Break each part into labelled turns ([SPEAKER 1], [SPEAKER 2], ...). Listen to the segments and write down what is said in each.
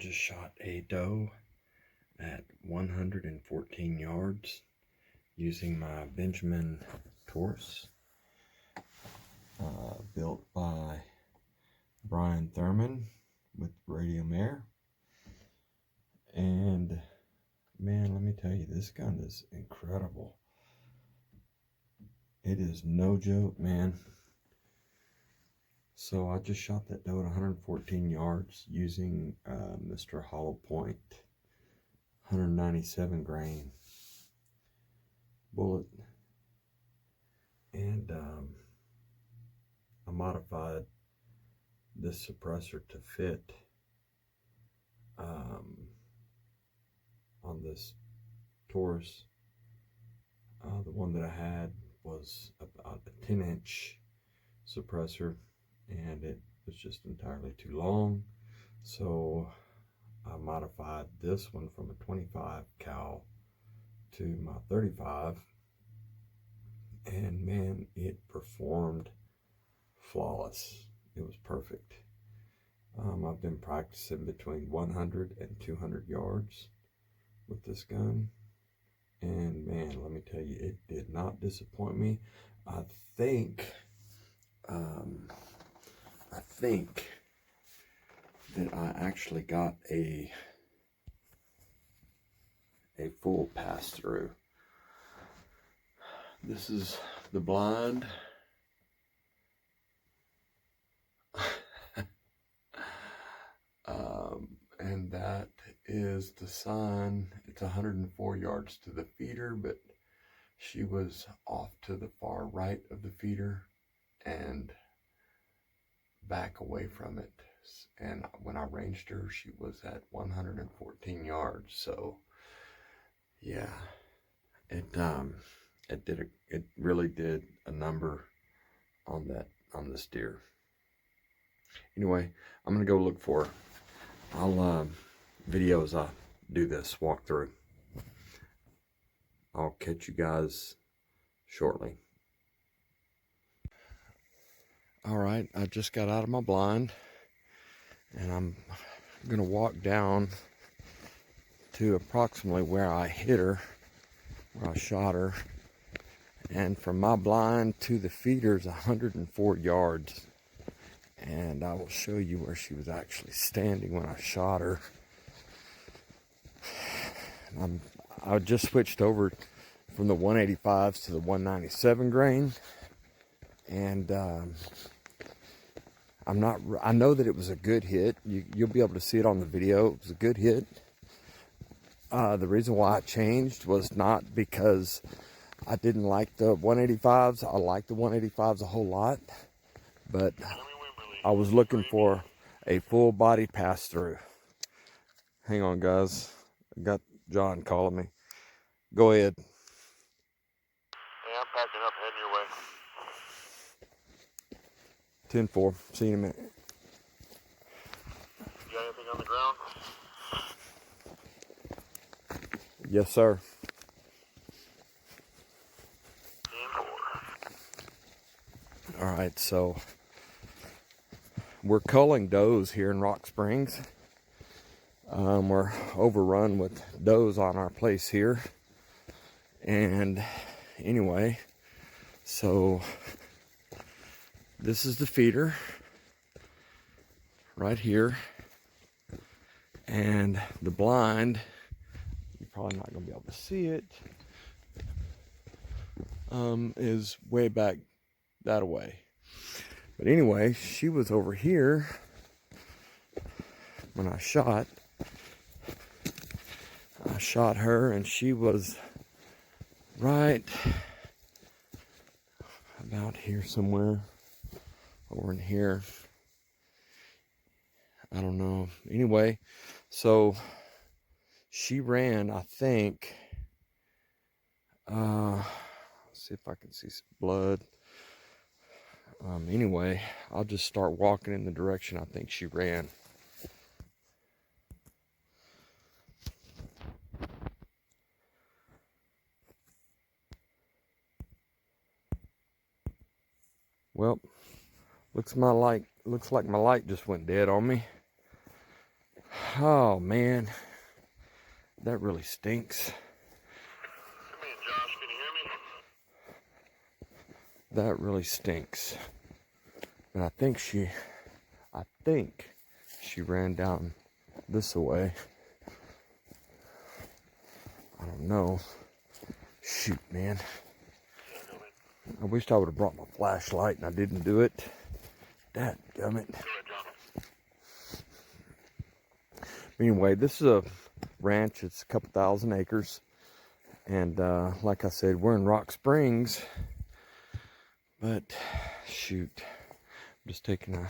[SPEAKER 1] just shot a doe at 114 yards using my Benjamin Taurus, built by Brian Thurman with Radium Air. And man, let me tell you, this gun is incredible. It is no joke, man. So I just shot that doe at 114 yards using Mr. Hollowpoint 197 grain bullet, and I modified this suppressor to fit on this Taurus. The one that I had was about a 10-inch suppressor, and it was just entirely too long, so I modified this one from a 25 cal to my 35, and man, it performed flawless. It was perfect. I've been practicing between 100 and 200 yards with this gun, and man, let me tell you, it did not disappoint me. I think that I actually got a full pass-through. This is the blind. And that is the sign. It's 104 yards to the feeder, but she was off to the far right of the feeder and back away from it. And when I ranged her, she was at 114 yards. So yeah, it really did a number on this deer. Anyway, I'm gonna go look for her. I'll video as I do this walkthrough. I'll catch you guys shortly. All right, I just got out of my blind, and I'm gonna walk down to approximately where I hit her, where I shot her. And from my blind to the feeder is 104 yards. And I will show you where she was actually standing when I shot her. I just switched over from the 185s to the 197 grain. And I know that it was a good hit. You'll be able to see it on the video. It was a good hit. The reason why I changed was not because I didn't like the 185s. I like the 185s a whole lot, but I was looking for a full body pass through. Hang on, guys. I got John calling me. Go ahead.
[SPEAKER 2] Yeah, I'm packing up, heading your way.
[SPEAKER 1] 10-4. See you in a minute.
[SPEAKER 2] You got anything on the ground?
[SPEAKER 1] Yes, sir.
[SPEAKER 2] 10-4.
[SPEAKER 1] All right, so we're culling does here in Rock Springs. We're overrun with does on our place here. And anyway, so this is the feeder right here. And the blind, you're probably not going to be able to see it, is way back that way. But anyway, she was over here when I shot her, and she was right about here somewhere, or in here. I don't know. Anyway, so she ran, I think, let's see if I can see some blood. Anyway, I'll just start walking in the direction I think she ran. Well, looks like my light just went dead on me. Oh man, that really stinks.
[SPEAKER 2] Come in, Josh. Can you hear me?
[SPEAKER 1] That really stinks. And I think she ran down this way. I don't know. Shoot, man. I wished I would have brought my flashlight and I didn't do it. Dadgummit. Anyway, this is a ranch. It's a couple thousand acres. And like I said, we're in Rock Springs. But, shoot. I'm just taking a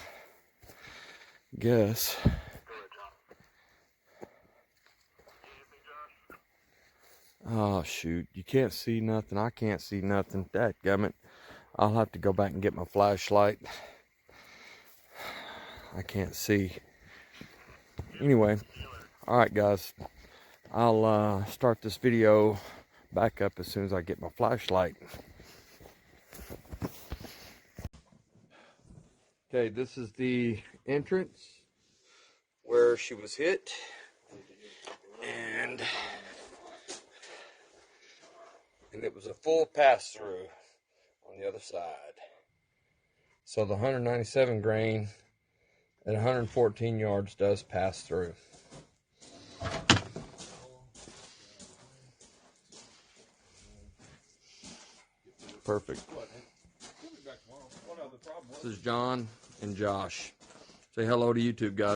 [SPEAKER 1] guess. Oh, shoot. You can't see nothing. I can't see nothing. Dadgummit. I'll have to go back and get my flashlight. I can't see. Anyway. Alright, guys. I'll start this video back up as soon as I get my flashlight. Okay, this is the entrance where she was hit. And it was a full pass-through on the other side. So the 197 grain at 114 yards does pass through. Perfect. This is John and Josh. Say hello to YouTube, guys.